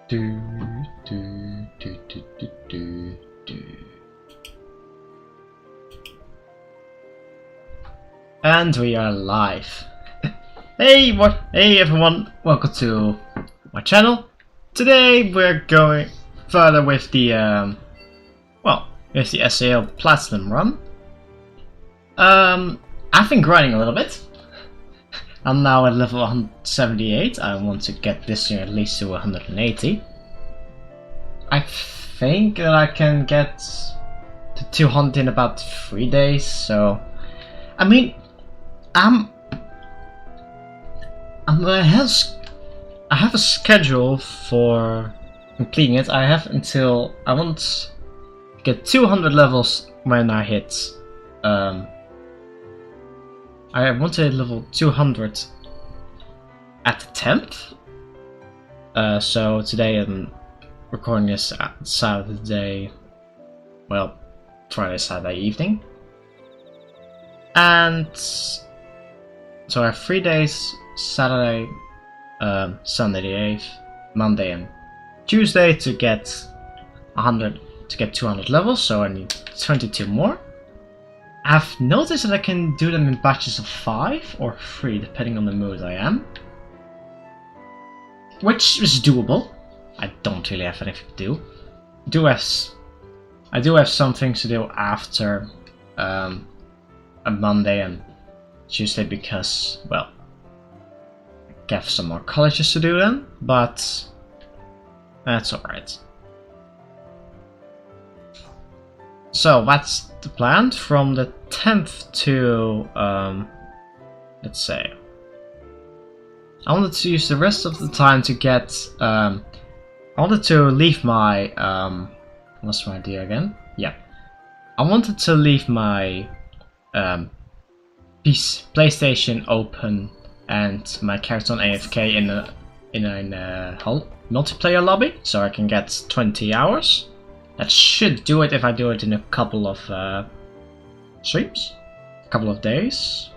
Do, do, do, do, do, do, do. And we are live. Hey everyone, welcome to my channel. Today we're going further with the with the SAO Platinum run. I've been grinding a little bit. I'm now at level 178. I want to get this year at least to 180. I think that I can get to 200 in about 3 days. So, I mean, I have a schedule for completing it. I have until I want to get 200 levels when I hit. I want to hit level 200 at the 10th. So today I'm recording this at Saturday, well, Friday, Saturday evening. And so I have 3 days, Saturday, Sunday the 8th, Monday and Tuesday to get 200 levels, so I need 22 more. I've noticed that I can do them in batches of 5 or 3, depending on the mood I am. Which is doable. I don't really have anything to do. I do have some things to do after a Monday and Tuesday because, well, I have some more colleges to do then, but that's alright. So that's the plan from the 10th to, let's say, I wanted to use the rest of the time to get, I wanted to leave my, what's my idea again? Yeah. I wanted to leave my, PlayStation open and my character on AFK in a multiplayer lobby, so I can get 20 hours. That should do it if I do it in a couple of streams, a couple of days,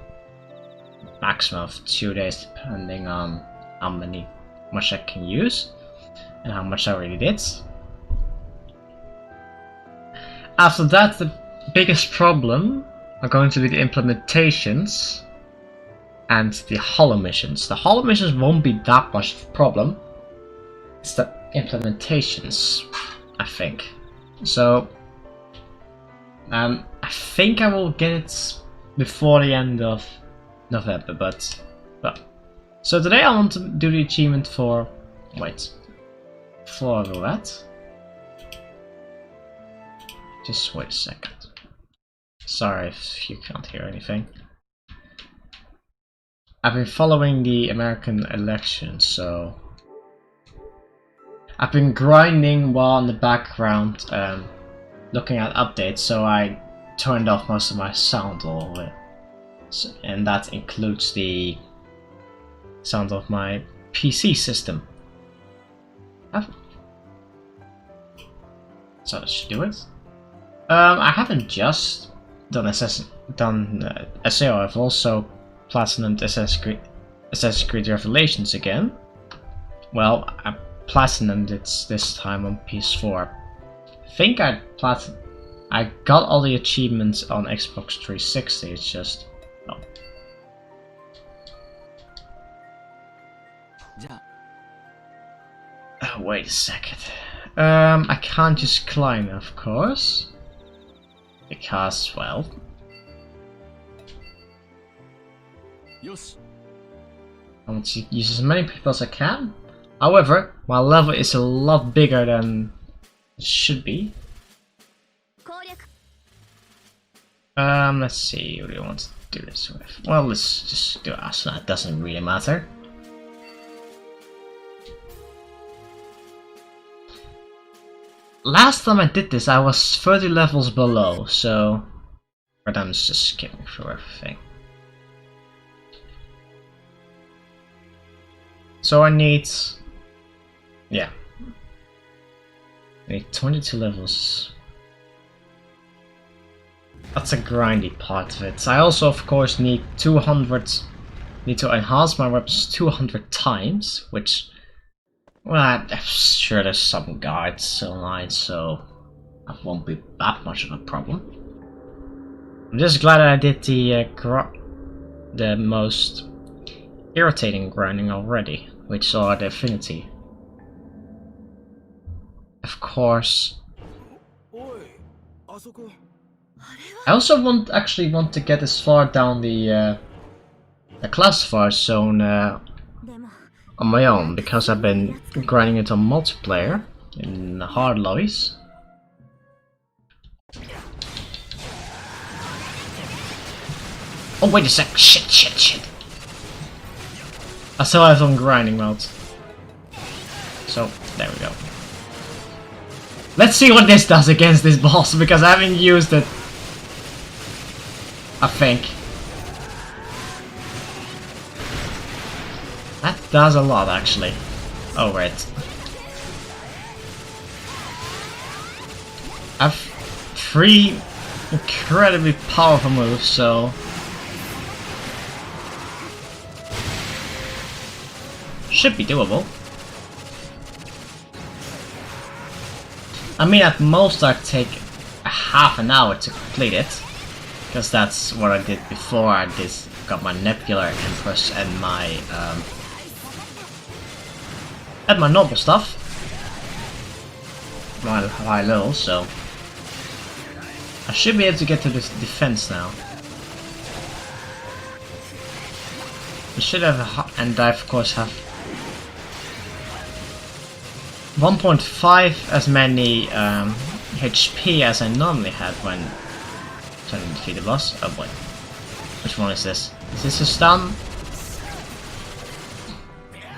maximum of 2 days, depending on how much I can use and how much I already did. After that, the biggest problem are going to be the implementations and the hollow missions. The hollow missions won't be that much of a problem. It's the implementations, I think. So, I think I will get it before the end of November, but well. So today I want to do the achievement for, before I do that, just wait a second. Sorry if you can't hear anything. I've been following the American election, so I've been grinding while in the background, looking at updates, so I turned off most of my sound all of it. So, and that includes the sound of my PC system. So that should do it. I haven't just done SAO, I've also platinumed Assassin's Creed Revelations again. Well, I platinumed it this time on PS4. I think I got all the achievements on Xbox 360, it's just, oh. Oh, wait a second. I can't just climb, of course. Because, well, I want to use as many people as I can. However, my level is a lot bigger than it should be. Let's see, what do you want to do this with? Well, let's just do Asuna, it doesn't really matter. Last time I did this, I was 30 levels below, so but I'm just skipping through everything. So I need, yeah, I need 22 levels. That's a grindy part of it. I also, of course, need to enhance my weapons 200 times, which Well, I'm sure there's some guides online, so that won't be that much of a problem. I'm just glad that I did the most irritating grinding already, which are the affinity. Of course. I also actually want to get as far down the classifier zone on my own, because I've been grinding it on multiplayer in hard lobbies. Oh wait a sec! Shit! I still have on grinding mode. So there we go. Let's see what this does against this boss, because I haven't used it. I think that does a lot, actually. Oh right. I have 3 incredibly powerful moves, so should be doable. I mean, at most I'd take a half an hour to complete it, because that's what I did before I got my Nebula Empress and my normal stuff, my high level, so I should be able to get to this defense now. I should have, and I of course have 1.5 as many HP as I normally had when trying to defeat the boss. Oh boy. Which one is this? Is this a stun?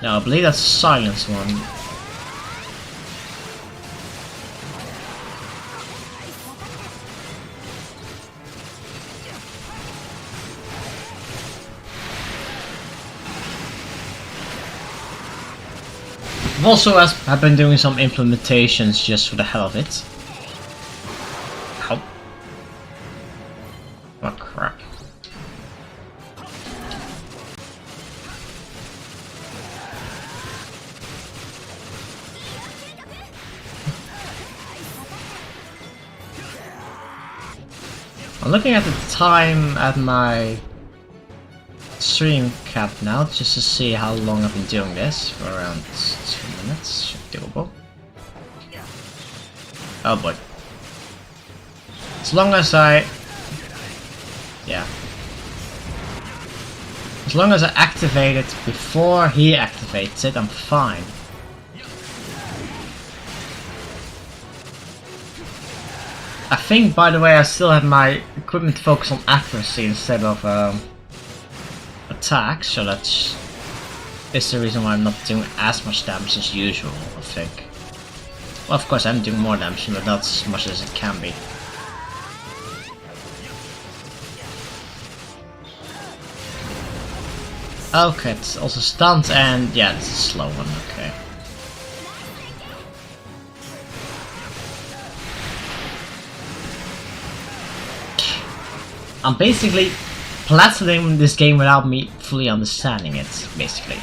No, I believe that's a silence one. I've been doing some implementations just for the hell of it. Ow. Oh crap. I'm looking at the time at my stream cap now, just to see how long I've been doing this. For around 2 minutes, should be doable. Oh boy. As long as I activate it before he activates it, I'm fine. I think, by the way, I still have my equipment focused on accuracy instead of attack, so that's the reason why I'm not doing as much damage as usual, I think. Well, of course I'm doing more damage, but not as much as it can be. Okay, it's also stunned, and yeah, it's a slow one, okay. I'm basically platinum this game without me fully understanding it, basically.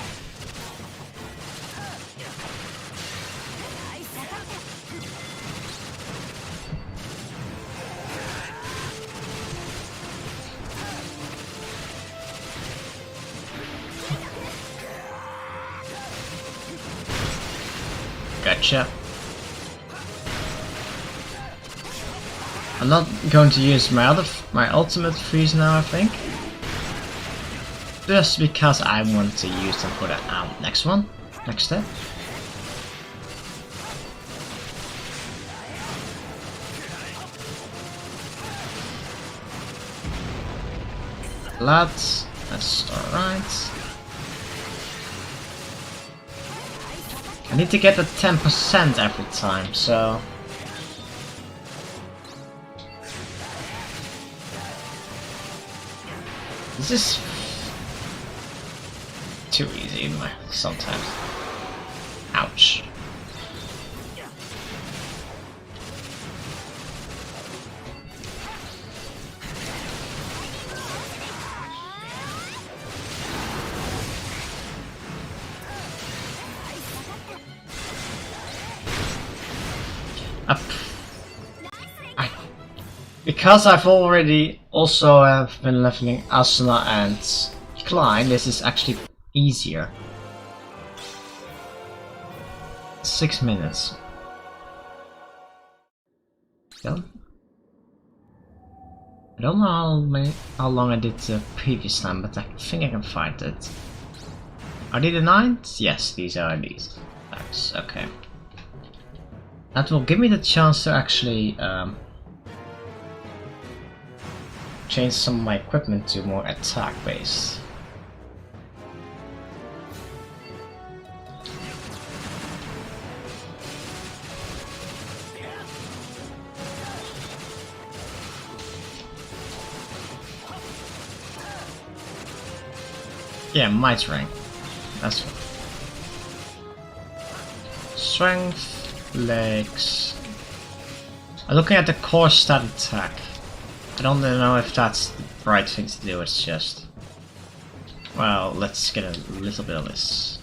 Gotcha. I'm not going to use my ultimate freeze now, I think. Just because I want to use them for the next step. Lads, that's alright. I need to get the 10% every time, so this is too easy sometimes. Ouch. Because I've already also have been leveling Asuna and Klein, this is actually easier. 6 minutes. Done. I don't know how long I did the previous time, but I think I can find it. Are they the 9s? Yes, these are these. Nice, okay. That will give me the chance to actually change some of my equipment to more attack based. Yeah, might rank. That's what. Strength, legs. I'm looking at the core stat attack. I don't know if that's the right thing to do, it's just... Well, let's get a little bit of this.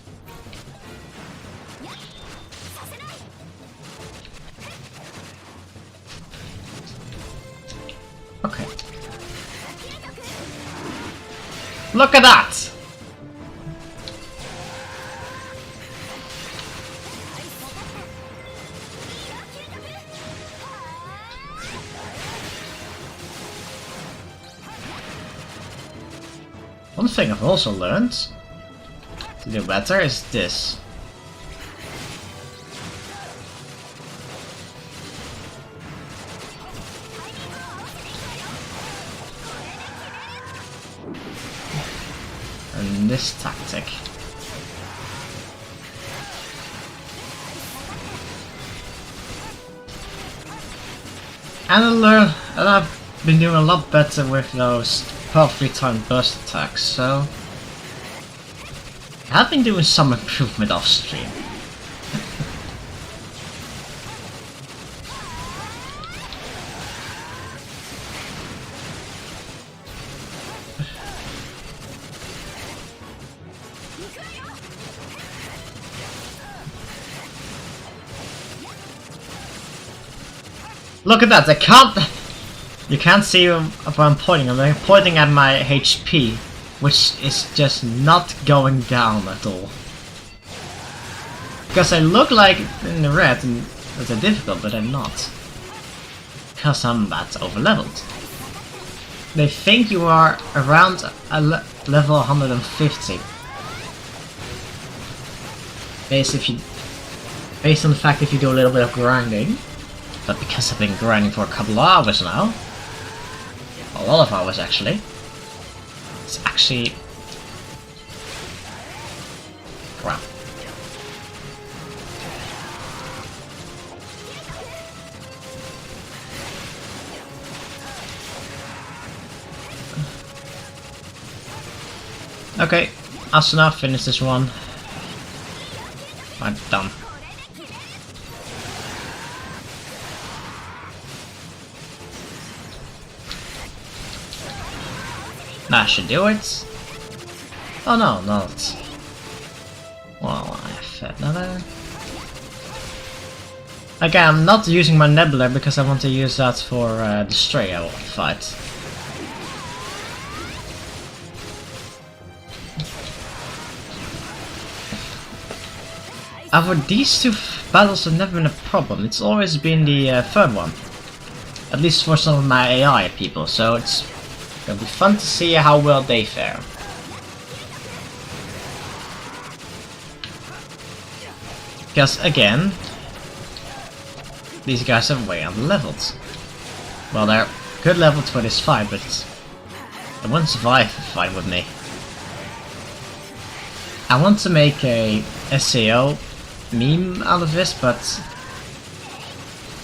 Okay. Look at that! One thing I've also learned to do better is this. And this tactic. And I've been doing a lot better with those perfectly timed burst attacks, so I've been doing some improvement off stream. Look at that, I can't... You can't see if I'm pointing. I'm pointing at my HP, which is just not going down at all. Because I look like in the red and it's difficult, but I'm not. Because I'm that overleveled. They think you are around a level 150. Based on the fact if you do a little bit of grinding. But because I've been grinding for a couple of hours now, a lot of hours actually, it's actually crap. Okay, Asuna, finish this one. I'm done. That should do it. Oh no, not. Well, I have another. Again, I'm not using my nebula because I want to use that for the stray I will fight. For these two battles have never been a problem. It's always been the third one. At least for some of my AI people, so it's gonna be fun to see how well they fare. Because again, these guys are way under-leveled. Well, they're good level for this fight, but they won't survive the fight with me. I want to make a SAO meme out of this, but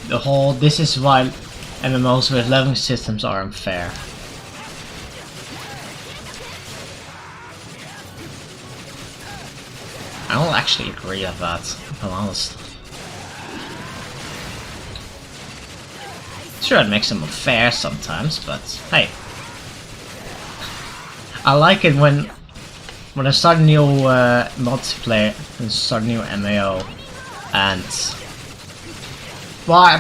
the whole "this is why MMOs with leveling systems are unfair." I don't actually agree with that, if I'm honest. Sure, it makes them unfair sometimes, but hey. I like it when I start a new multiplayer and start a new MAO, and Well,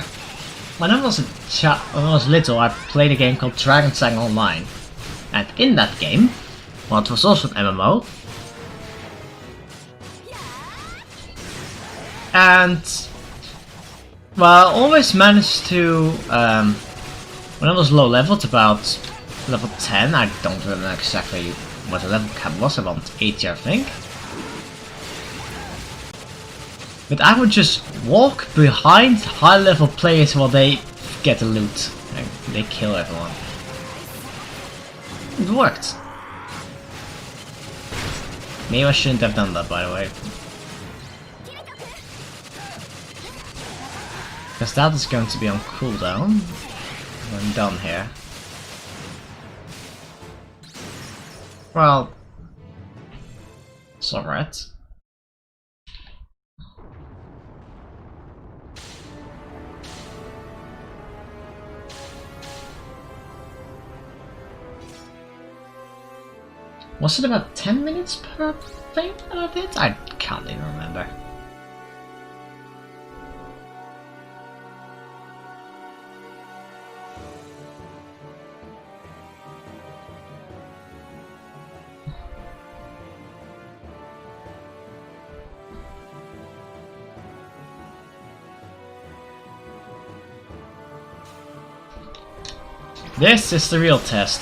when I was when I was little, I played a game called Dragon's Den Online, and in that game, well, it was also an MMO, and well, I always managed to when I was low level, to about level 10, I don't remember exactly what the level cap was, about 80 I think. But I would just walk behind high level players while they get the loot. And they kill everyone. It worked. Maybe I shouldn't have done that, by the way. Because that is going to be on cooldown when I'm done here. Well, it's alright. Was it about 10 minutes per thing that I did? I can't even remember. This is the real test.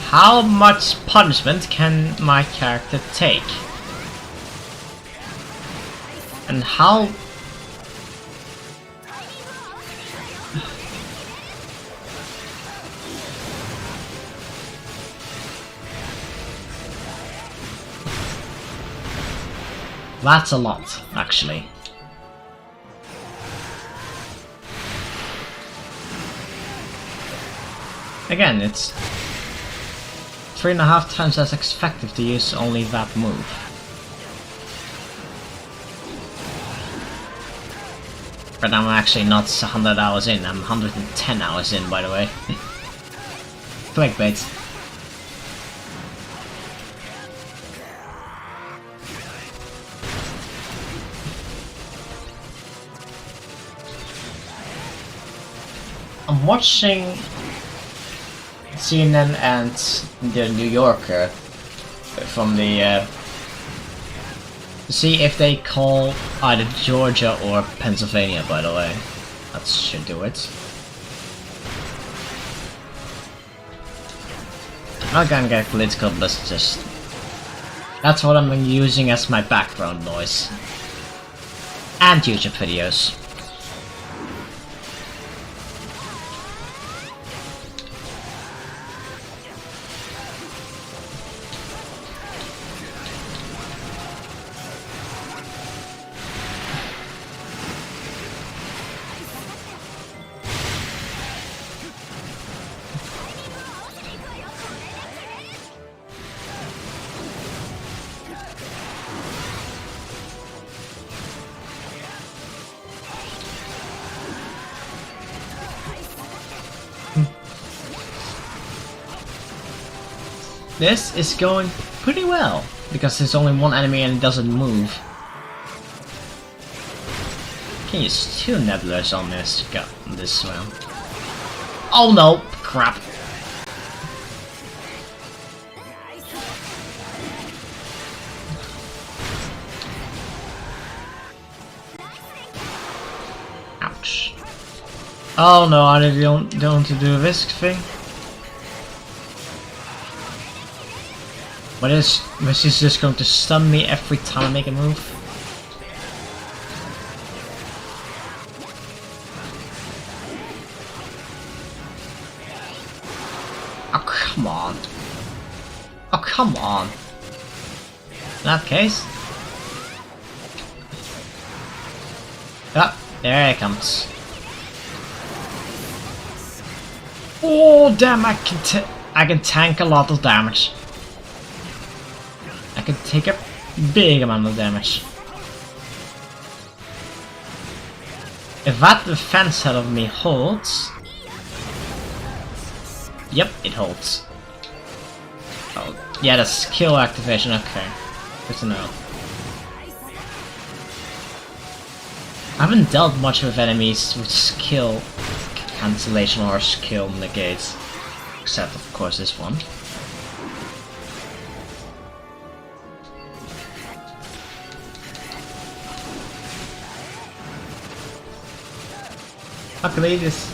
How much punishment can my character take? And how... That's a lot, actually. Again, it's 3.5 times as effective to use only that move. But I'm actually not 100 hours in, I'm 110 hours in, by the way. Clickbait. I'm watching CNN and the New Yorker from the to see if they call either Georgia or Pennsylvania, by the way. That should do it. I'm not gonna get political, but just that's what I'm using as my background noise. And YouTube videos. This is going pretty well, because there's only one enemy and it doesn't move. Can use 2 nebulas on this round. Oh no! Crap! Ouch. Oh no, I don't want to do a risk thing. But is just going to stun me every time I make a move? Oh, come on. Oh, come on. In that case... Ah, there it comes. Oh, damn, I can tank a lot of damage. I can take a big amount of damage. If that defense head of me holds... Yep, it holds. Oh, yeah, that's skill activation, okay. Good to know. I haven't dealt much with enemies with skill cancellation or skill negates, except of course this one. Luckily this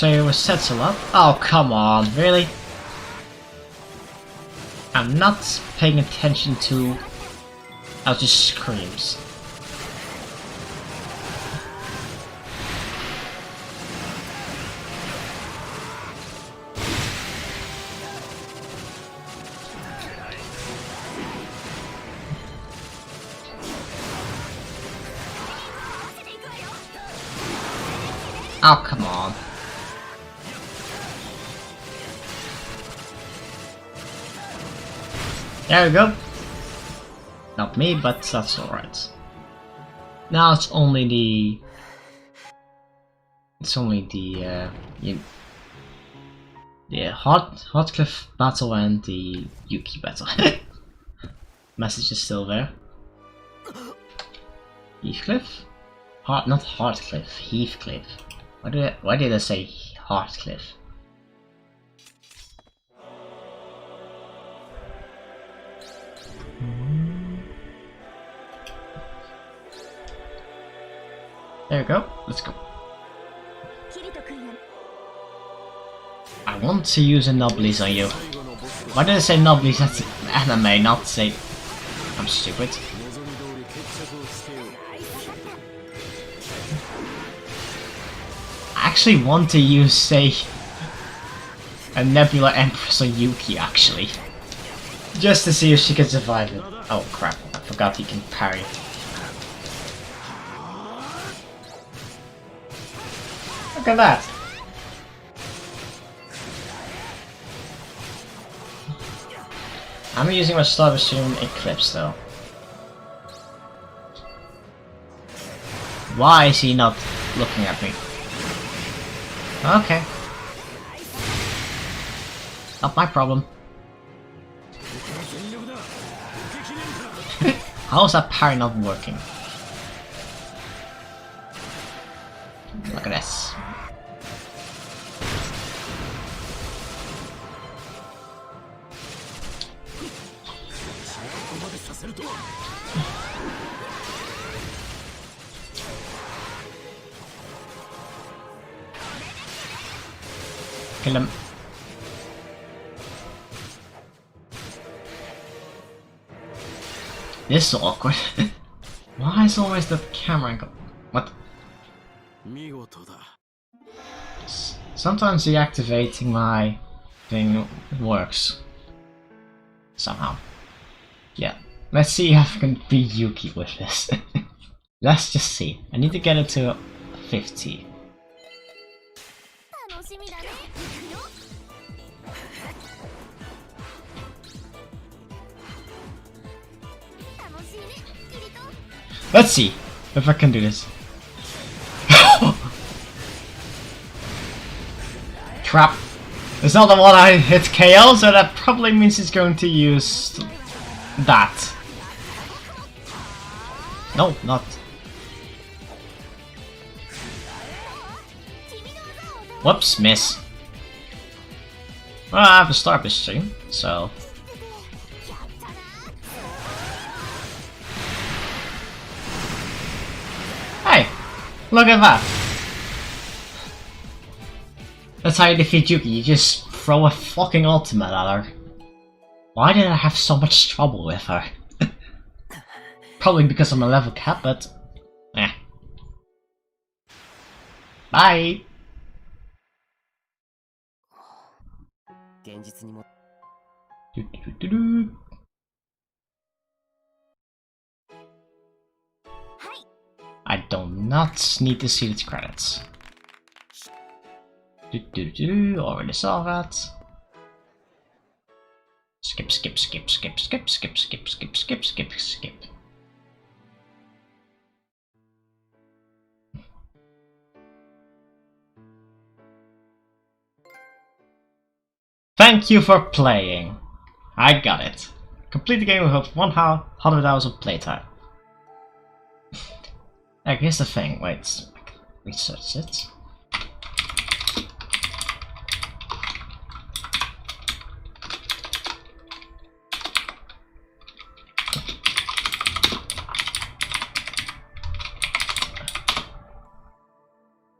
was set a lot. Oh come on, really? I'm not paying attention to how just screams. Oh, come on. There we go. Not me, but that's alright. Now it's only the... Hotcliff battle and the Yuki battle. Message is still there. Heathcliff? Not Heartcliff, Heathcliff. Why did I say Heartcliff? There we go, let's go. I want to use a Nobblies on you. Why did I say Nobblies? That's anime, not say... I'm stupid. I actually want to use, say, a Nebula Empress on Yuki, actually. Just to see if she can survive it. Oh crap, I forgot he can parry. Look at that! I'm using my Star Assume Eclipse though. Why is he not looking at me? Okay. Not my problem. How is that parry not working? Look at this. Kill him. This is awkward. Why is always the camera angle? What? Sometimes deactivating my thing works. Somehow. Yeah. Let's see if I can be Yuki with this. Let's just see. I need to get it to 50. Let's see if I can do this. Crap. It's not the one I hit KO, so that probably means it's going to use that. No, not. Whoops, miss. Well, I have to start this stream, so. Hey, look at that. That's how you defeat Yuki, you just throw a fucking ultimate at her. Why did I have so much trouble with her? Probably because I'm a level cap, but... eh. Bye! I do not need to see the credits. Already saw that. Skip, skip, skip, skip, skip, skip, skip, skip, skip, skip, skip. Thank you for playing. I got it. Complete the game with 100 hours of playtime. Like, here's the thing. Wait, I can research it.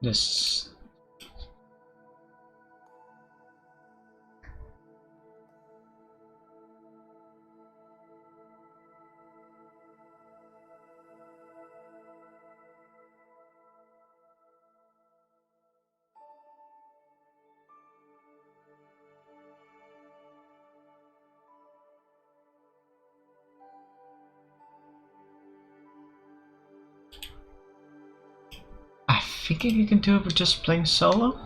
This. I think you can do it with just playing solo.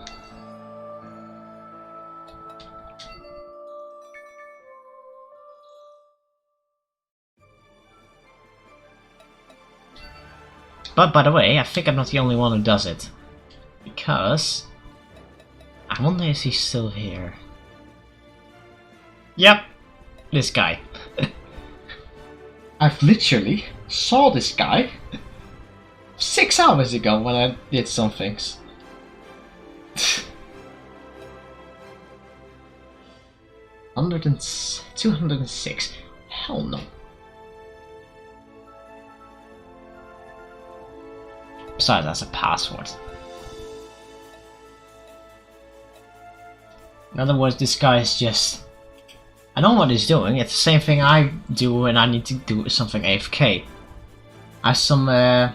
But by the way, I think I'm not the only one who does it. Because I wonder if he's still here. Yep, this guy. I've literally saw this guy 6 hours ago when I did some things. 206. Hell no. Besides, that's a password. In other words, this guy is just... I don't know what he's doing. It's the same thing I do when I need to do something AFK. I have some... what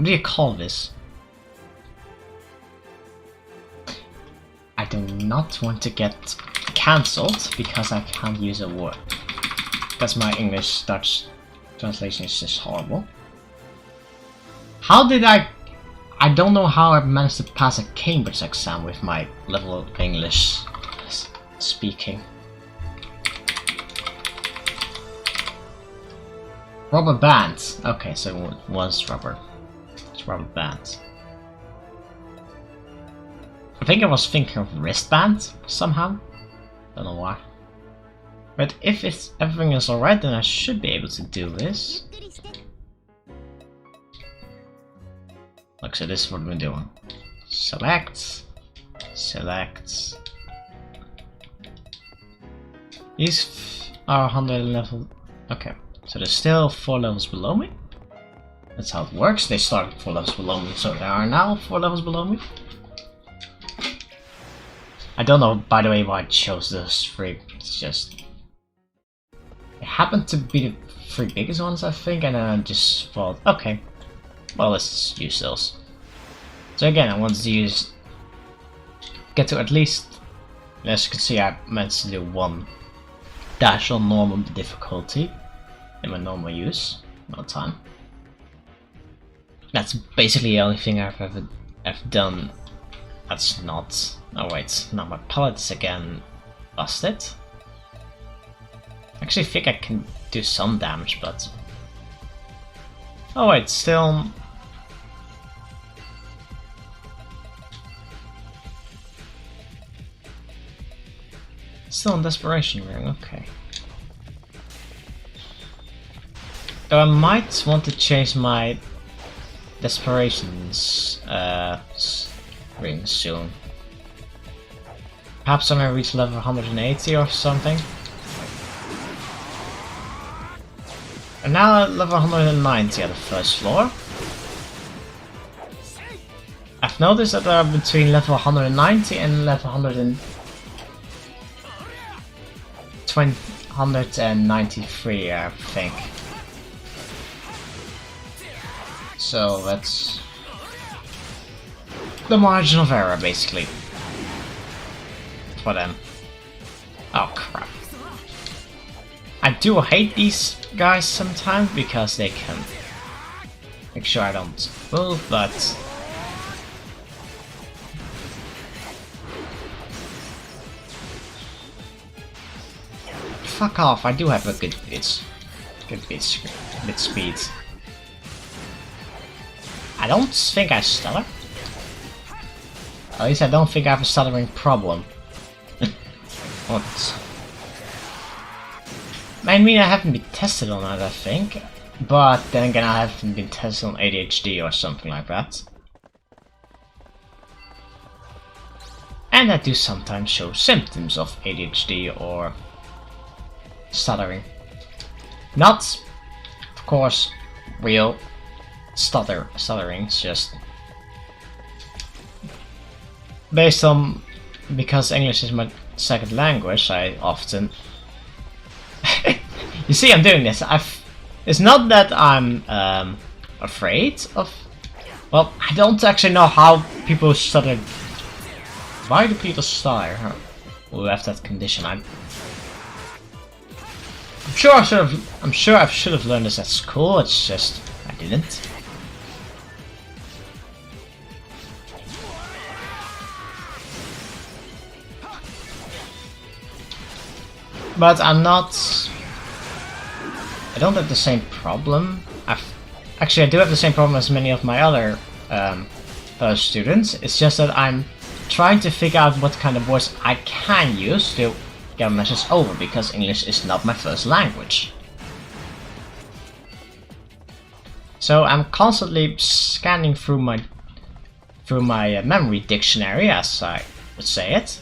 do you call this? I do not want to get cancelled because I can't use a word. Because my English-Dutch translation is just horrible. How did I don't know how I managed to pass a Cambridge exam with my level of English speaking. Rubber bands. Okay, so it was rubber. It's rubber bands. I think I was thinking of wristbands somehow. Don't know why. But if everything is alright, then I should be able to do this. Look, so this is what we're doing. Select. Select. These are 100 level. Okay, so there's still 4 levels below me. That's how it works. They started 4 levels below me, so there are now 4 levels below me. I don't know, by the way, why I chose those 3. It's just... It happened to be the 3 biggest ones, I think, and then I just thought, okay, well, let's use those. So again, I wanted to get to at least, as you can see, I managed to do 1 dash on normal difficulty in my normal use, no time. That's basically the only thing I've ever done. That's not. Oh wait, now my pallet is again busted. Actually, I think I can do some damage, but oh wait, still. Still in desperation ring, okay. Though I might want to change my desperations ring soon. Perhaps when I reach level 180 or something. And now at level 190 at the first floor. I've noticed that there are between level 190 and level 193, I think. So that's the margin of error, basically, for them. Oh crap. I do hate these guys sometimes because they can make sure I don't move, but fuck off, I do have a good bit speed. I don't think I stutter. At least I don't think I have a stuttering problem. What? I mean, I haven't been tested on that, I think. But then again, I haven't been tested on ADHD or something like that. And I do sometimes show symptoms of ADHD or stuttering. Not, of course, real stuttering, it's just based on, because English is my second language, I often you see I'm doing this. It's not that I'm afraid of, well, I don't actually know how people stutter. Why do people stutter who have that condition? I'm sure I should have learned this at school, it's just I didn't. But I'm not, I don't have the same problem. Actually I do have the same problem as many of my other fellow students. It's just that I'm trying to figure out what kind of words I can use to get a message over, because English is not my first language. So I'm constantly scanning through my memory dictionary, as I would say it.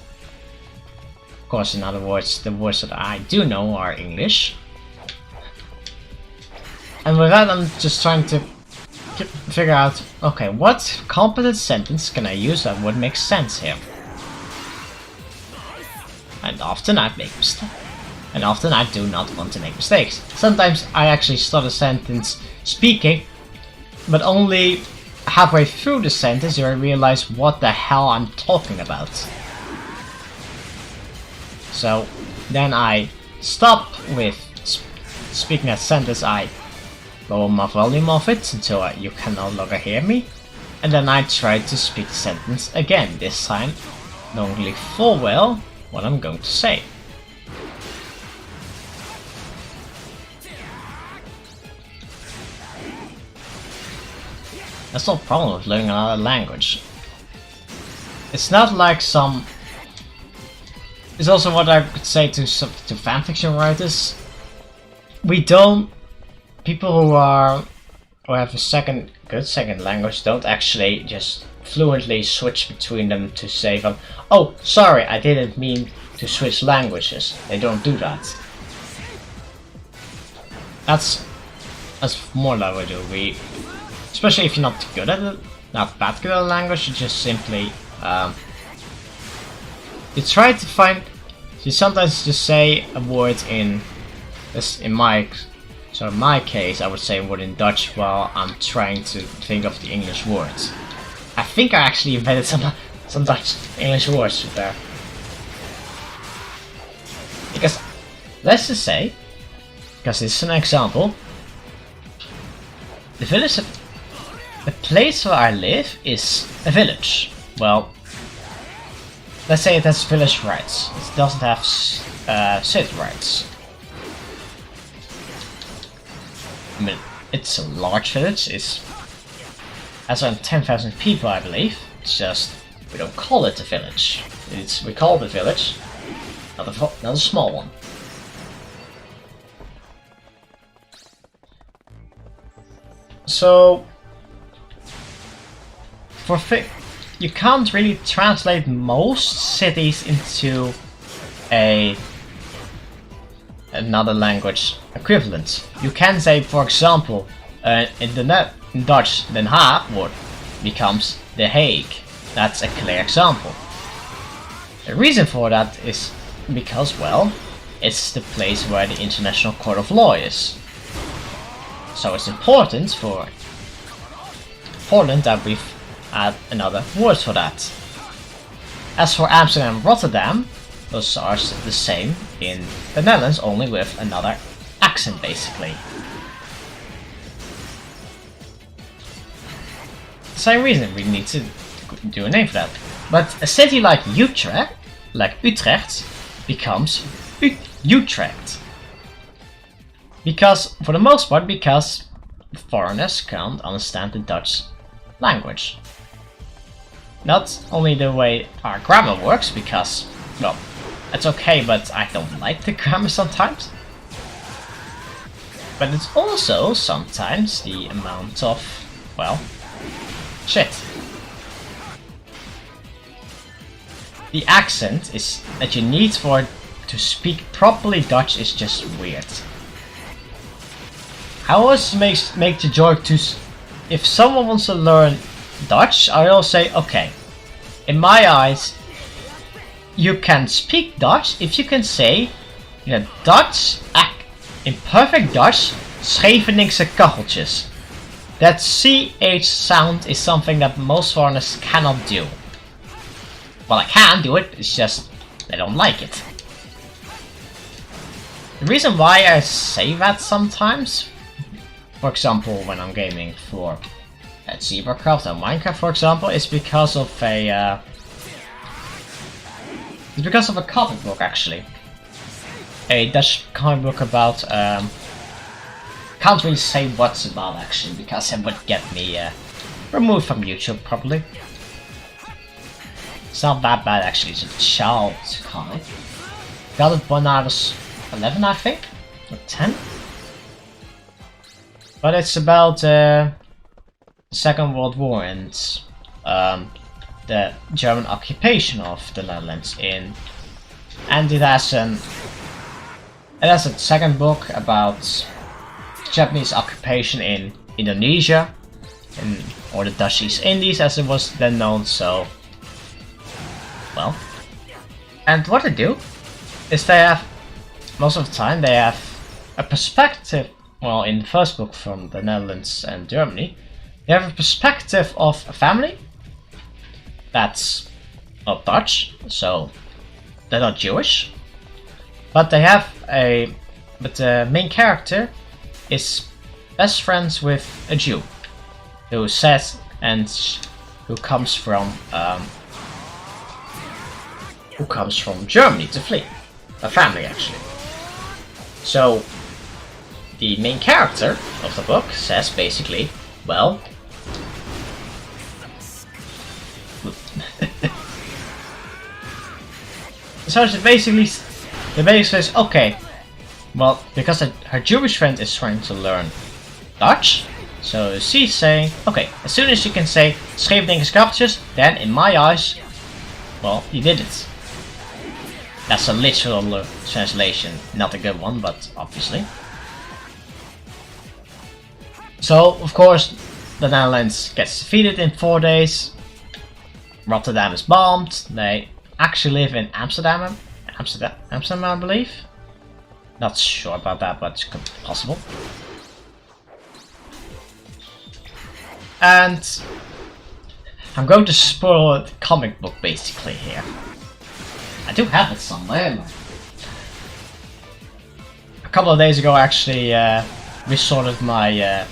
Of course, in other words, the words that I do know are English. And with that, I'm just trying to figure out, okay, what competent sentence can I use that would make sense here? And often I make mistakes. And often I do not want to make mistakes. Sometimes I actually start a sentence speaking, but only halfway through the sentence do I realize what the hell I'm talking about. So then I stop with speaking that sentence, I lower my volume of it until you can no longer hear me, and then I try to speak the sentence again, this time knowing full well what I'm going to say. That's no problem with learning another language. It's not like some... It's also what I could say to fanfiction writers. We don't... People who have a good second language don't actually just fluently switch between them to say, oh, sorry, I didn't mean to switch languages. They don't do that. That's more like we do. Especially if you're not good at it, not that good at a language, you just simply you try to find. You sometimes just say a word in my case, I would say a word in Dutch while I'm trying to think of the English words. I think I actually invented some Dutch English words there. Because, let's just say, because this is an example, the place where I live is a village. Well, let's say it has village rights. It doesn't have city rights. I mean, it's a large village. It has around 10,000 people, I believe. It's just we don't call it a village. We call it a village, not a small one. So, you can't really translate most cities into another language equivalent. You can say, for example, in Dutch, Den Haag word becomes The Hague. That's a clear example. The reason for that is because, well, it's the place where the International Court of Law is. So it's important that we've add another word for that. As for Amsterdam and Rotterdam, those are the same in the Netherlands, only with another accent basically. Same reason we need to do a name for that. But a city like Utrecht becomes Utrecht. Because, for the most part, because foreigners can't understand the Dutch language. Not only the way our grammar works, because, well, it's okay, but I don't like the grammar sometimes. But it's also sometimes the amount of, well, shit. The accent is that you need for to speak properly Dutch is just weird. I always make the joke to, if someone wants to learn Dutch, I always say, okay, in my eyes, you can speak Dutch if you can say, Dutch, in perfect Dutch, Scheveningse kacheltjes. That CH sound is something that most foreigners cannot do. Well, I can do it, it's just they don't like it. The reason why I say that sometimes, for example, when I'm gaming for ZebraCraft and Minecraft, for example, is because of a comic book actually. A Dutch comic book about can't really say what's about actually because it would get me removed from YouTube probably. It's not that bad actually, it's a child comic. Got it when I was 11 I think, or 10. But it's about the Second World War and the German occupation of the Netherlands and it has a second book about Japanese occupation in Indonesia, or the Dutch East Indies as it was then known, so well. And what they do is they have, most of the time they have a perspective, well in the first book from the Netherlands and Germany, they have a perspective of a family that's not Dutch, so they're not Jewish, but they have but the main character is best friends with a Jew who says and who comes from Germany to flee, a family actually. So the main character of the book says basically, well, so she basically says, okay, well, because her Jewish friend is trying to learn Dutch, so she's saying, okay, as soon as she can say Scheveningse kacheltjes, then in my eyes, well, you did it. That's a literal translation, not a good one, but obviously. So, of course, the Netherlands gets defeated in 4 days. Rotterdam is bombed. They actually live in Amsterdam, I believe. Not sure about that, but it's possible. And I'm going to spoil the comic book basically here. I do have it somewhere. A couple of days ago, I actually resorted my.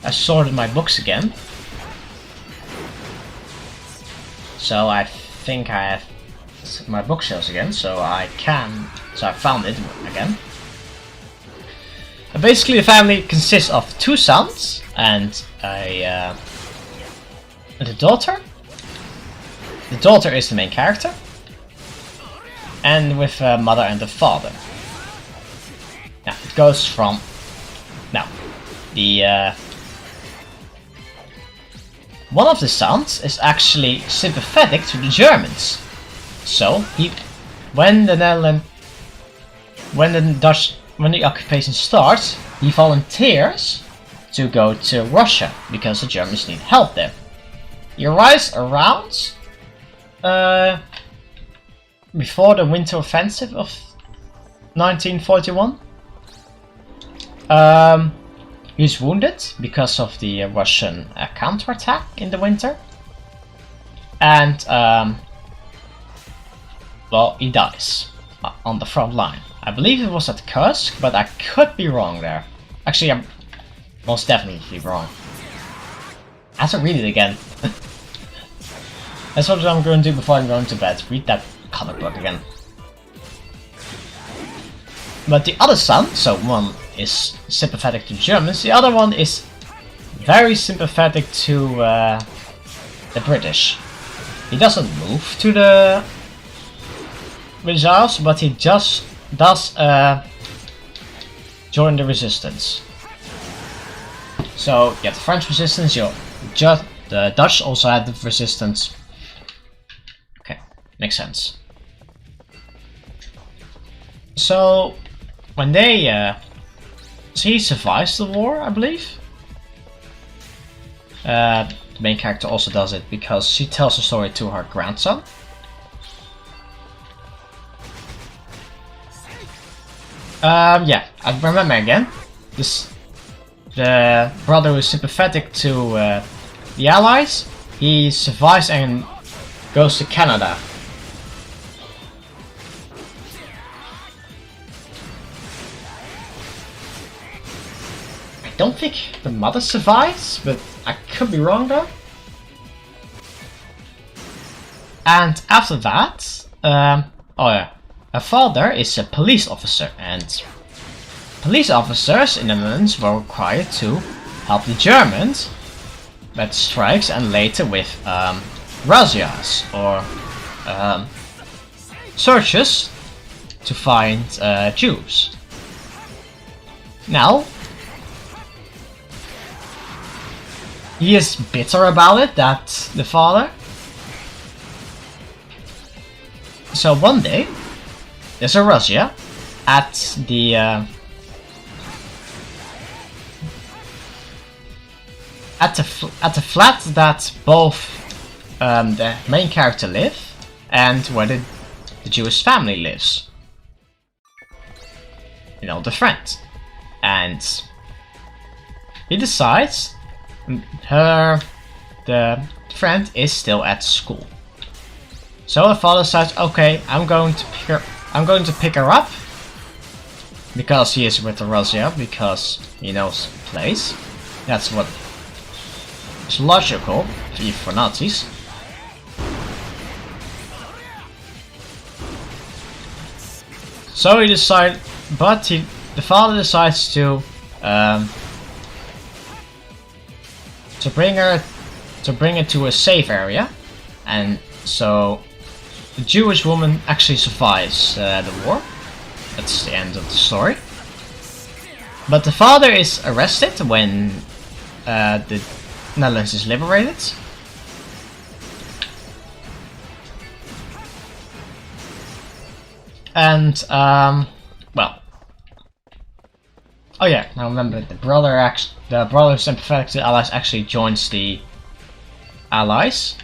I sorted my books again. So I think I have my bookshelves again, so I found it again. And basically the family consists of 2 sons and the daughter. The daughter is the main character. And with a mother and a father. Now it goes from one of the sons is actually sympathetic to the Germans. So when the occupation starts, he volunteers to go to Russia because the Germans need help there. He arrives around before the Winter Offensive of 1941. He's wounded because of the Russian counterattack in the winter. And, well, he dies on the front line. I believe it was at Kursk, but I could be wrong there. Actually, I'm most definitely wrong. I have to read it again. That's what I'm going to do before I'm going to bed. Read that comic book again. But the other son, so one is sympathetic to Germans, the other one is very sympathetic to the British. He doesn't move to the resides, but he just does join the resistance. So yeah, the French resistance, the Dutch also had the resistance. Okay, makes sense. So when they so he survives the war, I believe. The main character also does it because she tells the story to her grandson. Yeah, I remember again. The brother who is sympathetic to the Allies, he survives and goes to Canada. I don't think the mother survives, but I could be wrong though. And after that, oh yeah, her father is a police officer, and police officers in the Netherlands were required to help the Germans with strikes and later with razzias or searches to find Jews. Now, he is bitter about it, that the father. So one day, there's a razzia at the flat that both the main character live and where the Jewish family lives. You know, the friend. And he decides the friend is still at school. So her father says, okay, I'm going to pick her up because he is with the razzia, because he knows the place. That's what is logical, even for Nazis. So he decides, but the father decides to bring her to a safe area, and so the Jewish woman actually survives the war. That's the end of the story. But the father is arrested when the Netherlands is liberated. And well, oh yeah, now remember the brother who's sympathetic to the Allies actually joins the Allies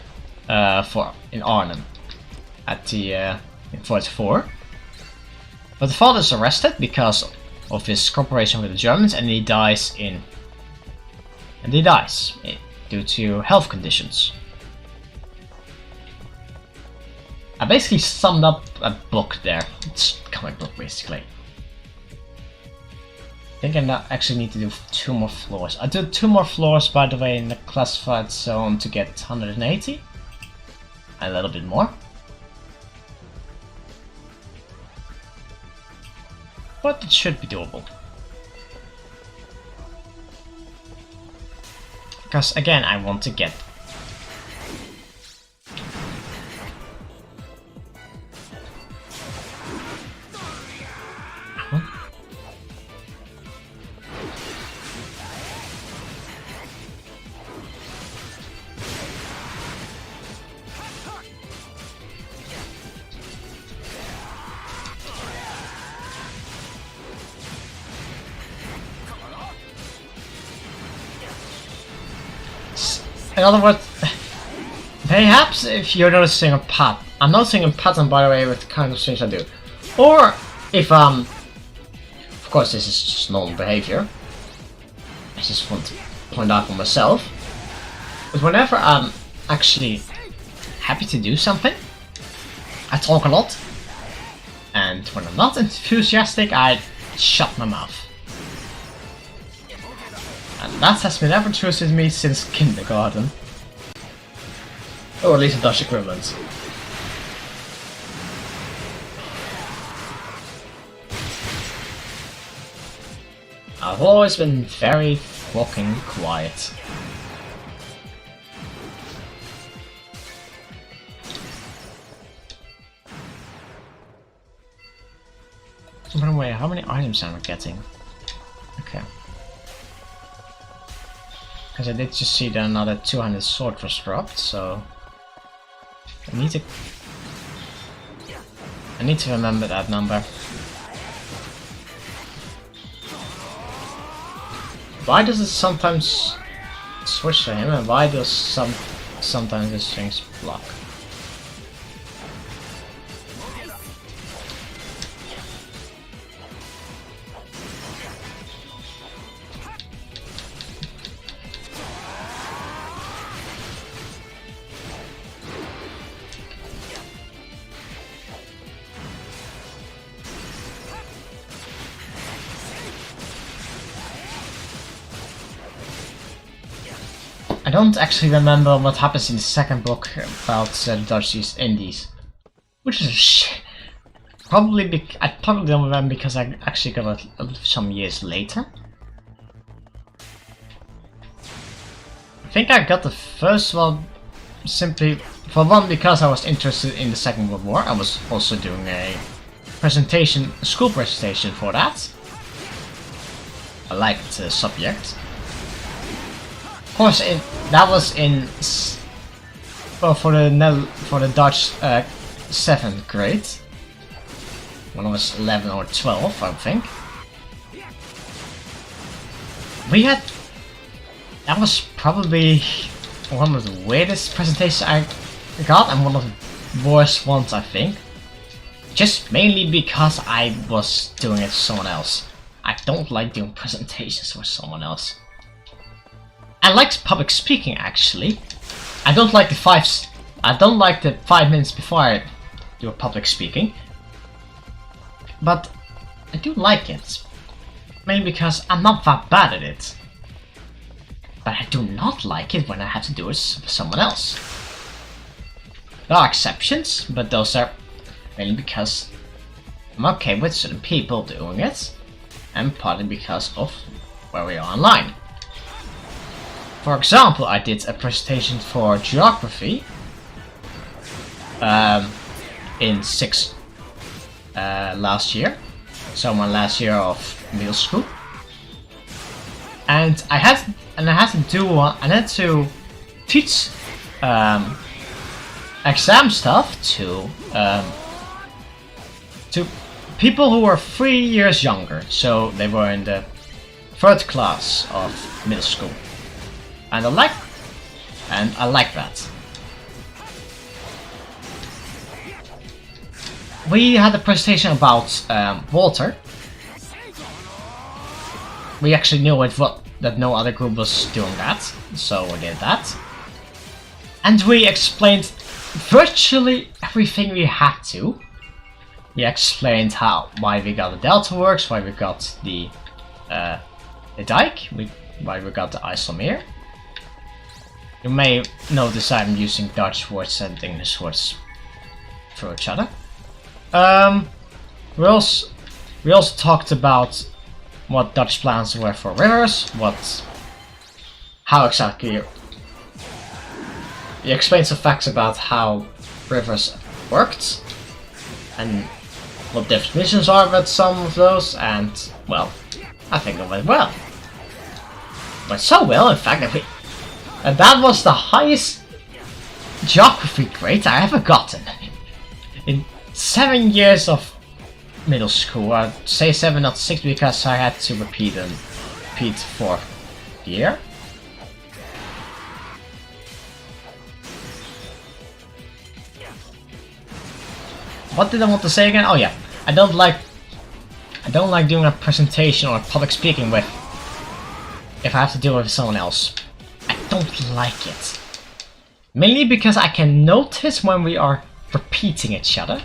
in Arnhem at the in 44. But the father is arrested because of his cooperation with the Germans, and he dies due to health conditions. I basically summed up a book there. It's a comic book basically. I think I actually need to do 2 more floors. I did 2 more floors, by the way, in the classified zone to get 180. A little bit more. But it should be doable. Because again, I want to get in other words, perhaps if you're noticing a pattern, I'm noticing a pattern, by the way, with the kind of things I do, or if of course this is just normal behavior, I just want to point out for myself, but whenever I'm actually happy to do something, I talk a lot, and when I'm not enthusiastic, I shut my mouth. And that has been ever true with me since kindergarten. Or at least a Dutch equivalent. I've always been very fucking quiet. By the way, how many items am I getting? Okay. Because I did just see that another 200 sword was dropped, so I need to remember that number. Why does it sometimes switch to him, and why does sometimes his strings block? I don't actually remember what happens in the second book about the Dutch East Indies, which is probably I probably don't remember because I actually got it some years later. I think I got the first one simply for one because I was interested in the Second World War. I was also doing a presentation, a school presentation for that. I liked the subject. Of course, that was in for the Dutch 7th grade when I was 11 or 12, I think. That was probably one of the weirdest presentations I got and one of the worst ones, I think. Just mainly because I was doing it for someone else. I don't like doing presentations for someone else. I like public speaking actually. I don't like the 5 minutes before I do a public speaking. But I do like it. Mainly because I'm not that bad at it. But I do not like it when I have to do it for someone else. There are exceptions, but those are mainly because I'm okay with certain people doing it. And partly because of where we are online. For example, I did a presentation for geography in 6th last year, so my last year of middle school, and I had to teach exam stuff to people who were 3 years younger, so they were in the 3rd class of middle school. And I like that. We had a presentation about water. We actually knew that no other group was doing that, so we did that. And we explained virtually everything we had to. We explained why we got the delta works, why we got the dike, why we got the isomer. You may notice I'm using Dutch words and English words for each other. We also talked about what Dutch plans were for rivers, how exactly. We explained some facts about how rivers worked and what definitions are with some of those, and well, I think it went well. But so well, in fact, that was the highest geography grade I ever gotten in 7 years of middle school. I'd say 7, not 6, because I had to repeat 4th year. What did I want to say again? Oh yeah, I don't like doing a presentation or public speaking with if I have to do it with someone else. I don't like it. Mainly because I can notice when we are repeating each other.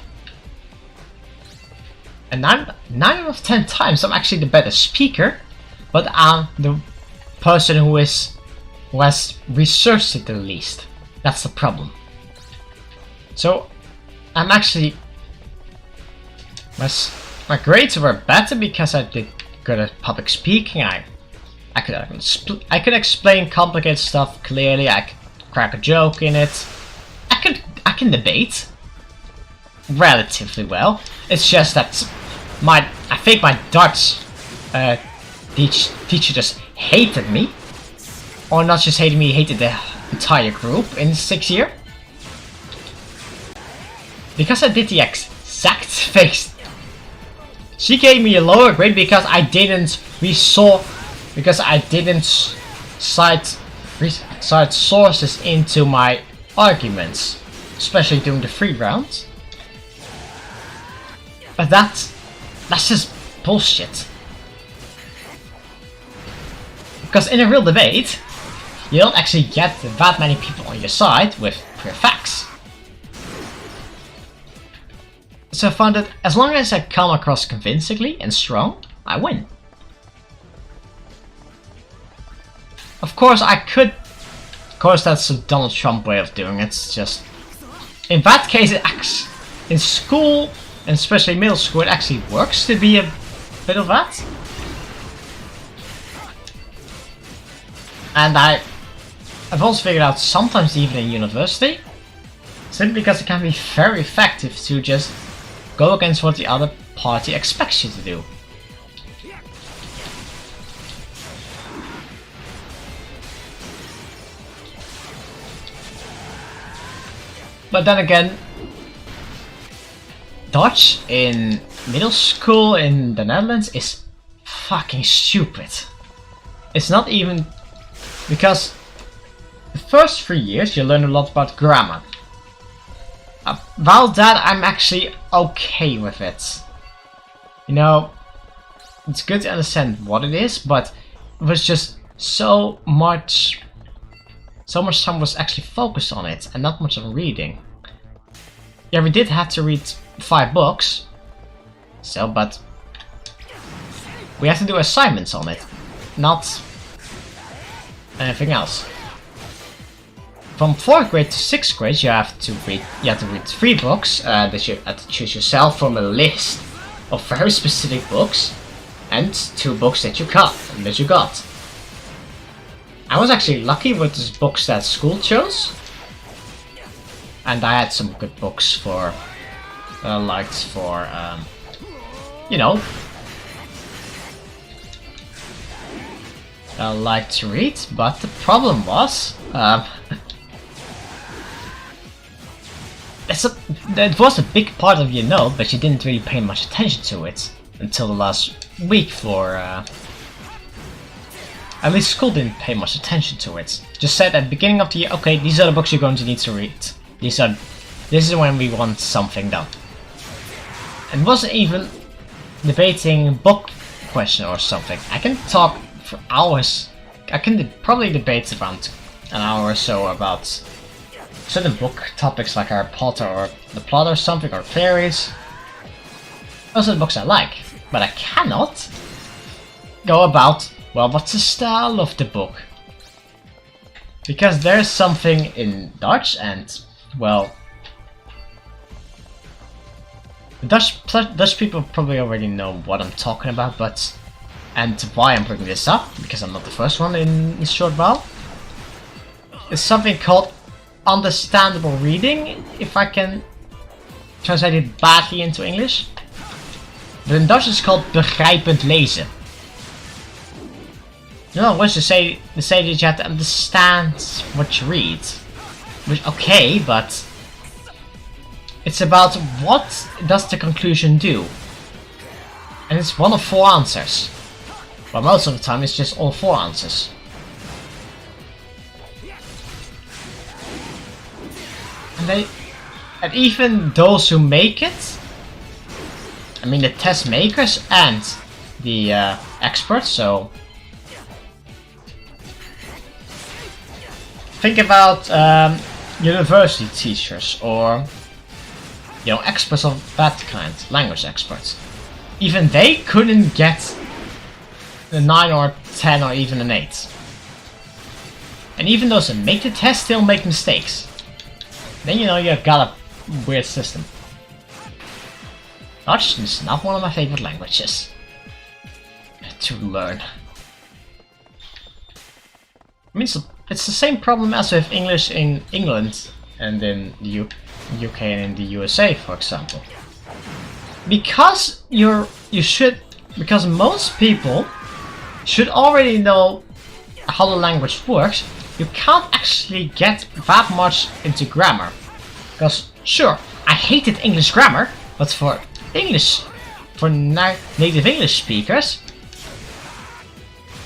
And 9 out of 10 times I'm actually the better speaker, but I'm the person who has researched it the least. That's the problem. So I'm actually my grades were better because I did good at public speaking. I could explain complicated stuff clearly. I could crack a joke in it. I can debate relatively well. It's just that my I think my Dutch teacher just hated me. Or not just hated me, he hated the entire group in 6th year. Because I did the exact things. She gave me a lower grade because I didn't cite sources into my arguments, especially during the free round. But that's just bullshit. Because in a real debate, you don't actually get that many people on your side with pure facts. So I found that as long as I come across convincingly and strong, I win. Of course that's a Donald Trump way of doing it. It's just, in that case, in school, and especially middle school, it actually works to be a bit of that. And I've also figured out sometimes even in university, simply because it can be very effective to just go against what the other party expects you to do. But then again, Dutch in middle school in the Netherlands is fucking stupid. It's not even because the first 3 years you learn a lot about grammar. While that, I'm actually okay with it. You know, it's good to understand what it is, but it was just so much time was actually focused on it and not much on reading. Yeah, we did have to read 5 books, so, but we have to do assignments on it, not anything else. From 4th grade to 6th grade, you have to read 3 books that you have to choose yourself from a list of very specific books, and 2 books that you got. I was actually lucky with the books that school chose, and I had some good books for you know, I like to read. But the problem was, it was a big part of your note, but you didn't really pay much attention to it until the last week for. At least school didn't pay much attention to it. Just said at the beginning of the year, okay, these are the books you're going to need to read. This is when we want something done. And it wasn't even debating book question or something. I can talk for hours. I can probably debate around an hour or so about certain book topics like Harry Potter or the plot or something, or fairies. Those are the books I like. But I cannot go about, well, what's the style of the book? Because there's something in Dutch and, well, Dutch people probably already know what I'm talking about, and why I'm bringing this up, because I'm not the first one in a short while. It's something called understandable reading, if I can translate it badly into English. But in Dutch it's called begrijpend lezen. You know, once you say that you have to understand what you read. Which, okay, but it's about what does the conclusion do. And it's one of 4 answers. But most of the time it's just all 4 answers. And even those who make it, I mean the test makers and the experts, so think about university teachers or, you know, experts of that kind, language experts. Even they couldn't get a 9 or 10 or even an 8. And even those that make the test still make mistakes. Then you know you've got a weird system. Dutch is not one of my favorite languages to learn. I mean, it's the same problem as with English in England and in the UK and in the USA, for example. Because you're you should, because most people should already know how the language works, you can't actually get that much into grammar. Because sure, I hated English grammar, but for native English speakers,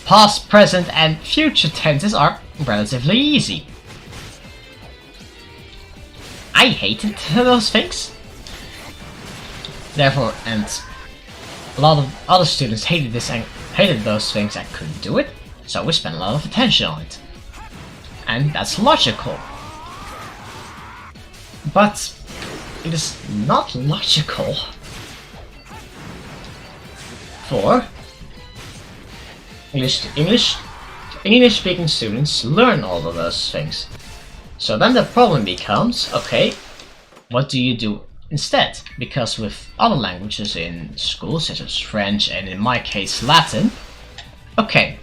past, present and future tenses are relatively easy. I hated those things. Therefore, and a lot of other students hated this and hated those things and couldn't do it, so we spent a lot of attention on it. And that's logical. But it is not logical for English speaking students learn all of those things. So then the problem becomes, okay, what do you do instead? Because with other languages in school, such as French and in my case Latin, okay,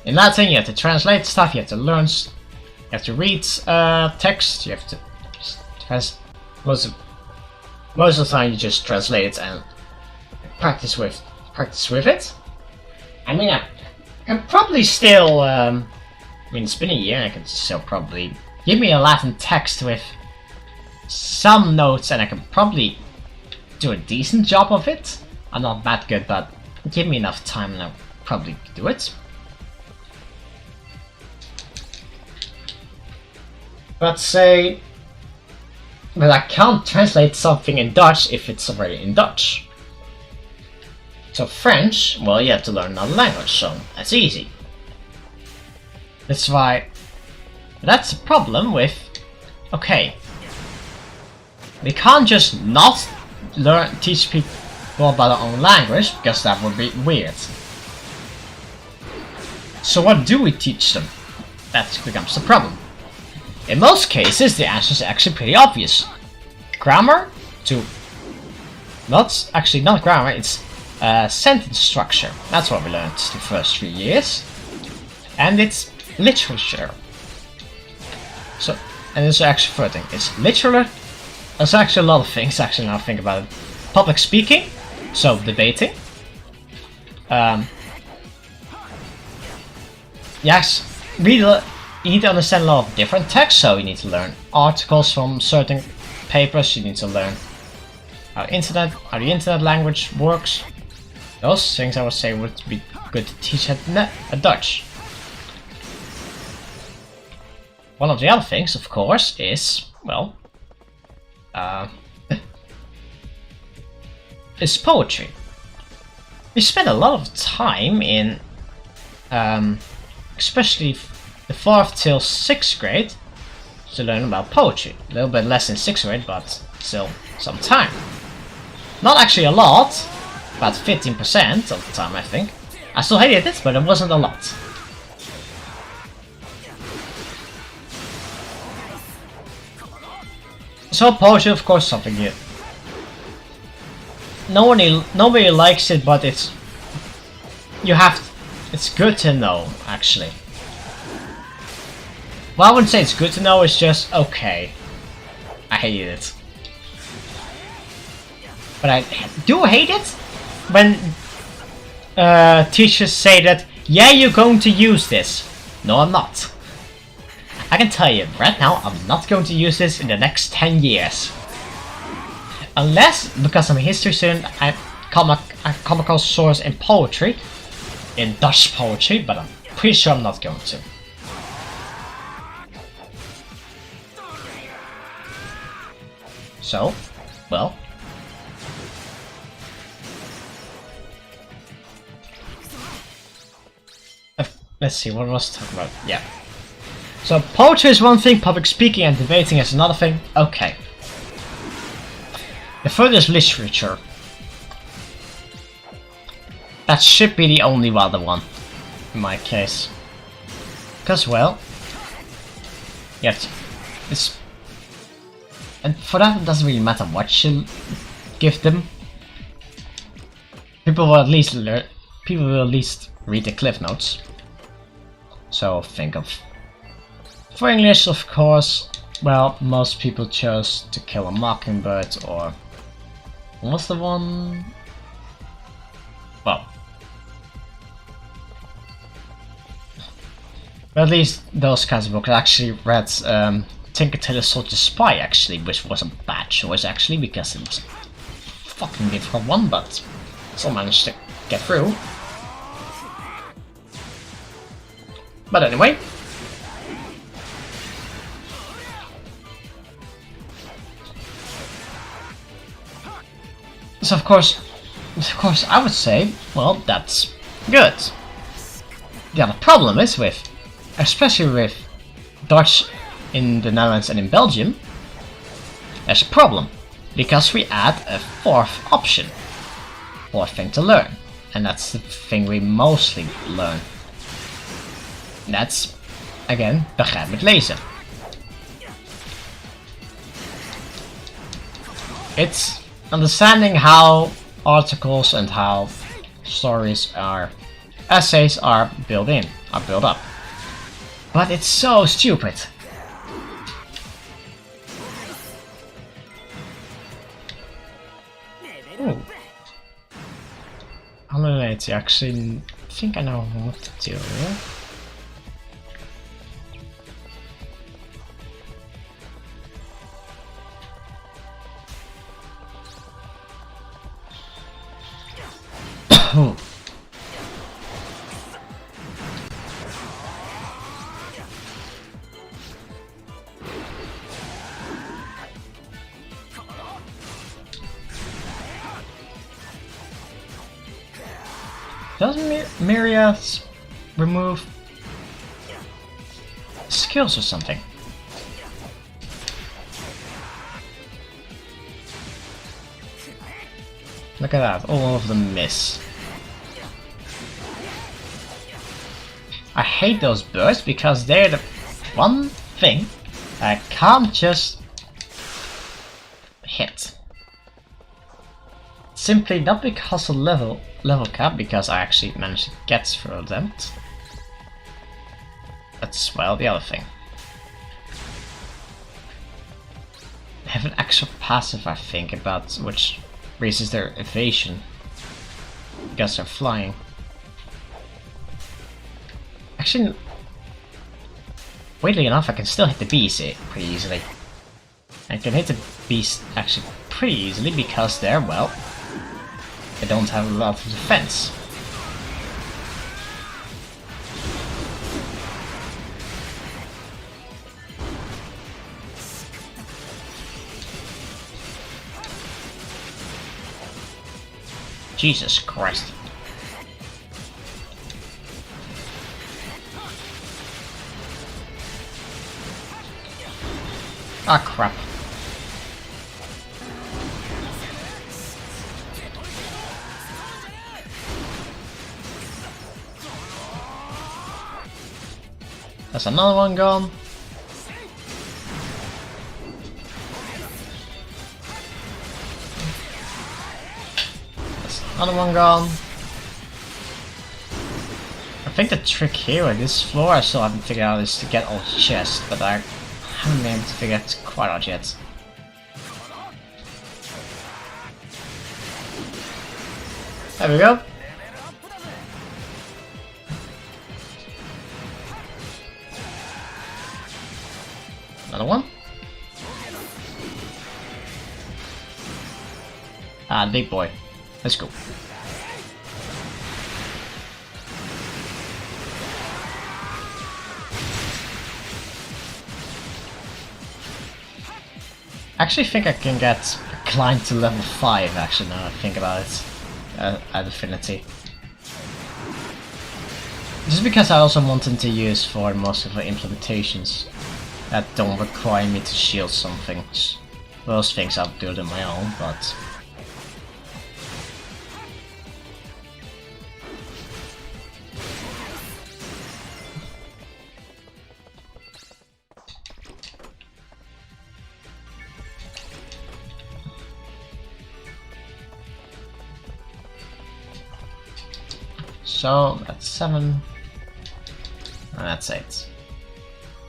in Latin you have to translate stuff, you have to learn, you have to read text, you have to most of the time you just translate it and practice with it. I mean, I can probably still, I mean, it's been a year and I can still probably give me a Latin text with some notes and I can probably do a decent job of it. I'm not that good, but give me enough time and I'll probably do it. But I can't translate something in Dutch if it's already in Dutch. So French, well, you have to learn another language, so that's easy. That's why, that's a problem with, okay, we can't just not teach people about their own language, because that would be weird. So what do we teach them? That becomes the problem. In most cases, the answer is actually pretty obvious. Grammar not grammar, it's sentence structure. That's what we learned the first 3 years. And it's literature. So, and it's actually third thing. It's literature. There's actually a lot of things, actually, now I think about it. Public speaking, so debating. Yes, you need to understand a lot of different texts, so you need to learn articles from certain papers, you need to learn how the internet language works. Those things I would say would be good to teach at Dutch. One of the other things, of course, is, well, is poetry. We spend a lot of time in, especially the 4th till 6th grade, to learn about poetry. A little bit less in 6th grade, but still some time. Not actually a lot, about 15% of the time, I think. I still hated it, but it wasn't a lot. So poetry, of course, something new. Nobody likes it, but it's good to know, actually. Well, I wouldn't say it's good to know, it's just okay. I hate it. But I do hate it when teachers say that, yeah, you're going to use this. No, I'm not. I can tell you, right now, I'm not going to use this in the next 10 years. Unless, because I'm a history student, I come across source in poetry, in Dutch poetry, but I'm pretty sure I'm not going to. So, well, let's see, what was I talking about? Yeah. So poetry is one thing, public speaking and debating is another thing. Okay. The third is literature. That should be the only other one, in my case. Because, well, yes, it's, and for that it doesn't really matter what you give them. People will at least read the cliff notes. So think of, for English, of course, well, most people chose To Kill a Mockingbird, or what's the one? But at least those kinds of books. I actually read Tinker Tailor Soldier Spy actually, which was a bad choice actually because it was a fucking difficult one, but still managed to get through. But anyway. So of course I would say, well, that's good. The other problem is with, especially with Dutch in the Netherlands and in Belgium, there's a problem. Because we add a fourth option. Fourth thing to learn. And that's the thing we mostly learn. That's, again, begrijp met lezen. It's understanding how articles and how stories are, essays are built up. But it's so stupid. Ooh. 180, actually, I think I know what to do. Does Myriads remove skills or something? Look at that, all of them miss. I hate those birds because they're the one thing I can't just hit. Simply not because of level cap, because I actually managed to get through them. That's, well, the other thing. They have an extra passive, I think, about which raises their evasion because they're flying. Actually, weirdly enough, I can still hit the bees pretty easily. I can hit the bees actually pretty easily because they're, well, they don't have a lot of defense. Jesus Christ. Ah, crap. That's another one gone. That's another one gone. I think the trick here with this floor I still haven't figured out is to get all the chests, but I haven't been able to figure it quite out yet. There we go. Another one. Ah, big boy. Let's go. I actually think I can get climb to level 5 actually now I think about it at Affinity. Just because I also wanted to use for most of the implementations that don't require me to shield some things. Those things I'll do it on my own, but... So, that's 7, and that's 8.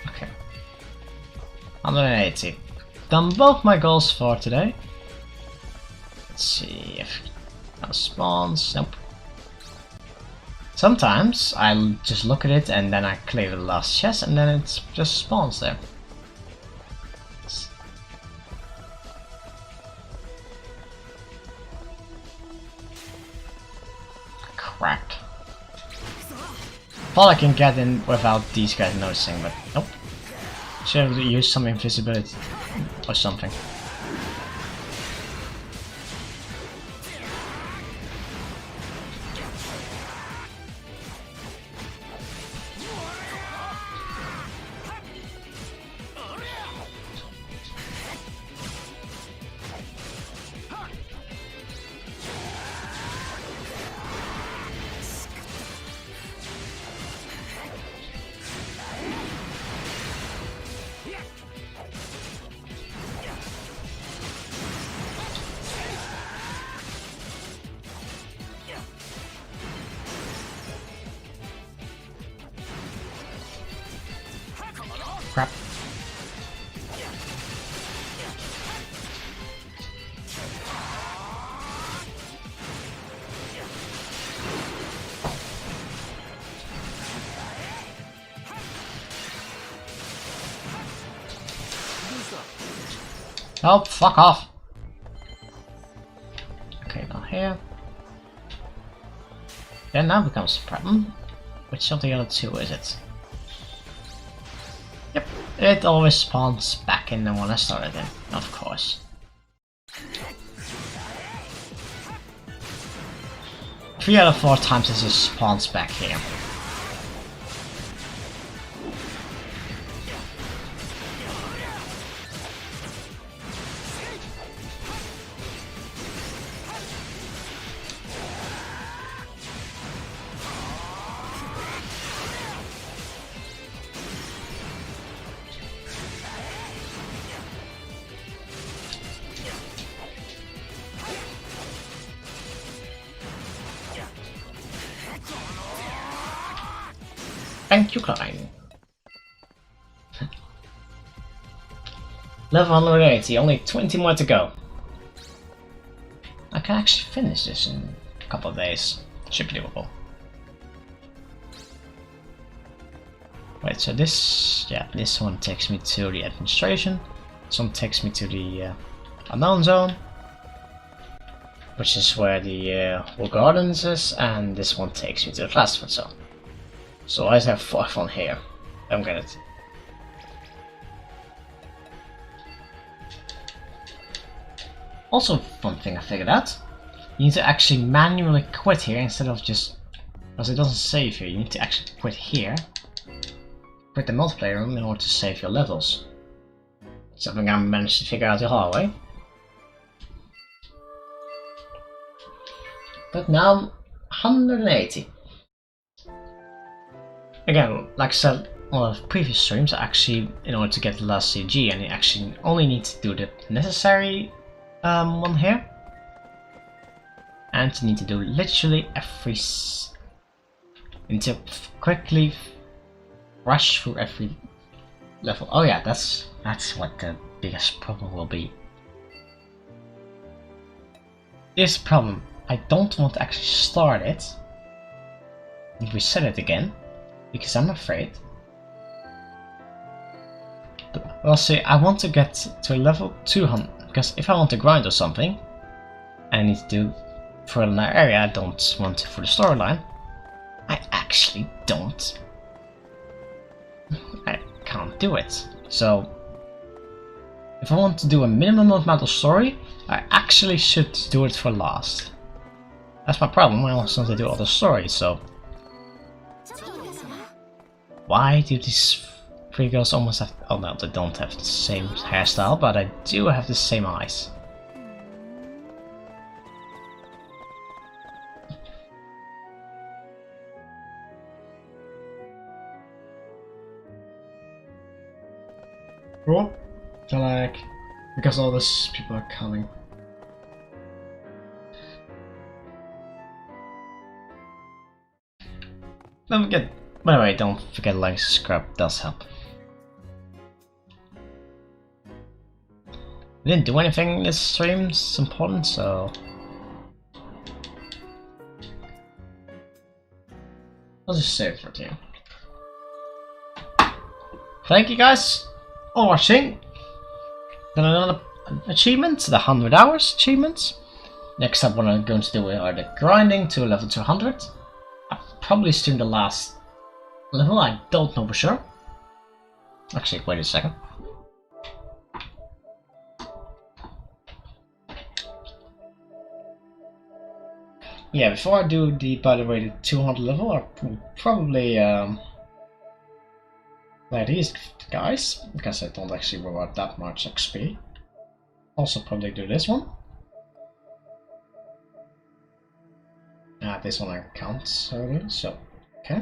Okay. 180. Done both my goals for today. Let's see if that spawns. Nope. Sometimes I just look at it and then I clear the last chest and then it just spawns there. Crap. Thought I can get in without these guys noticing, but nope. Should have used some invisibility or something. Crap. Oh, fuck off. Okay, now here. Then now becomes a problem. Which of the other two is it? Yep, it always spawns back in the one I started in, of course. 3 out of 4 times it just spawns back here. Thank you, Klein. Level 180, only 20 more to go. I can actually finish this in a couple of days. Should be doable. Right, so this one takes me to the administration. This one takes me to the unknown zone, which is where the Wood Gardens is, and this one takes me to the Classified zone. So I have 4 on here. I don't get it. Also, one thing I figured out: you need to actually manually quit here instead of just, because it doesn't save here. You need to actually quit here, quit the multiplayer room in order to save your levels. Something I managed to figure out the hard way. But now 180. Again, like I said on the previous streams, actually, in order to get the last CG, and you actually only need to do the necessary one here, and you need to do literally every. You need to quickly rush through every level. Oh yeah, that's what the biggest problem will be. This problem, I don't want to actually start it and reset it again. Because I'm afraid. But well, see, I want to get to level 200. Because if I want to grind or something, and I need to do for an area I don't want to for the storyline, I actually don't. I can't do it. So, if I want to do a minimum amount of story, I actually should do it for last. That's my problem. I also want to do all the story, so. Why do these 3 girls almost have... Oh no, they don't have the same hairstyle, but I do have the same eyes. Cool. So like... Because all these people are coming. Don't forget... By the way, don't forget to like and subscribe, does help. We didn't do anything in this stream, it's important, so... I'll just save for you. Thank you guys for watching. Then another achievement, the 100 hours achievement. Next up what I'm going to do are the grinding to level 200. I'll probably stream the last level, I don't know for sure. Actually, wait a second. Yeah, before I do the, by the way, the 200 level, I will probably play these guys, because I don't actually reward that much XP. Also probably do this one. This one I can't already, so okay.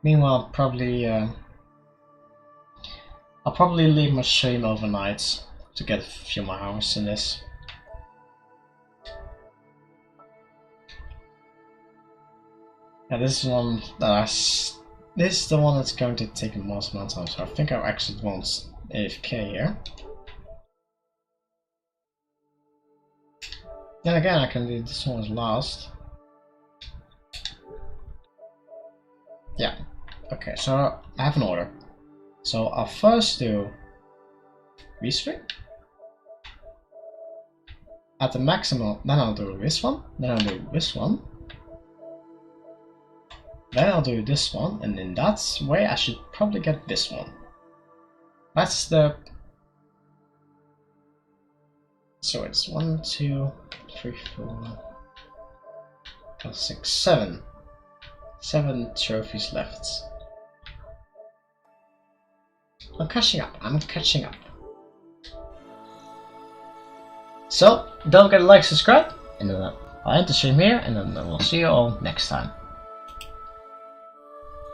Meanwhile, I'll probably leave my stream overnight to get a few more hours in this. Yeah, this is one that this is the one that's going to take the most amount of time, so I think I actually want AFK here. Then again, I can do this one as last. Yeah. Okay, so I have an order. So I'll first do these three. At the maximum, then I'll do this one, then I'll do this one. Then I'll do this one, and in that way I should probably get this one. That's the... So it's 1, 2, 3, 4, 5, 6, 7. 7 trophies left. I'm catching up, I'm catching up. So, don't forget to like, subscribe, and then I'll end the stream here, and then we'll see you all next time.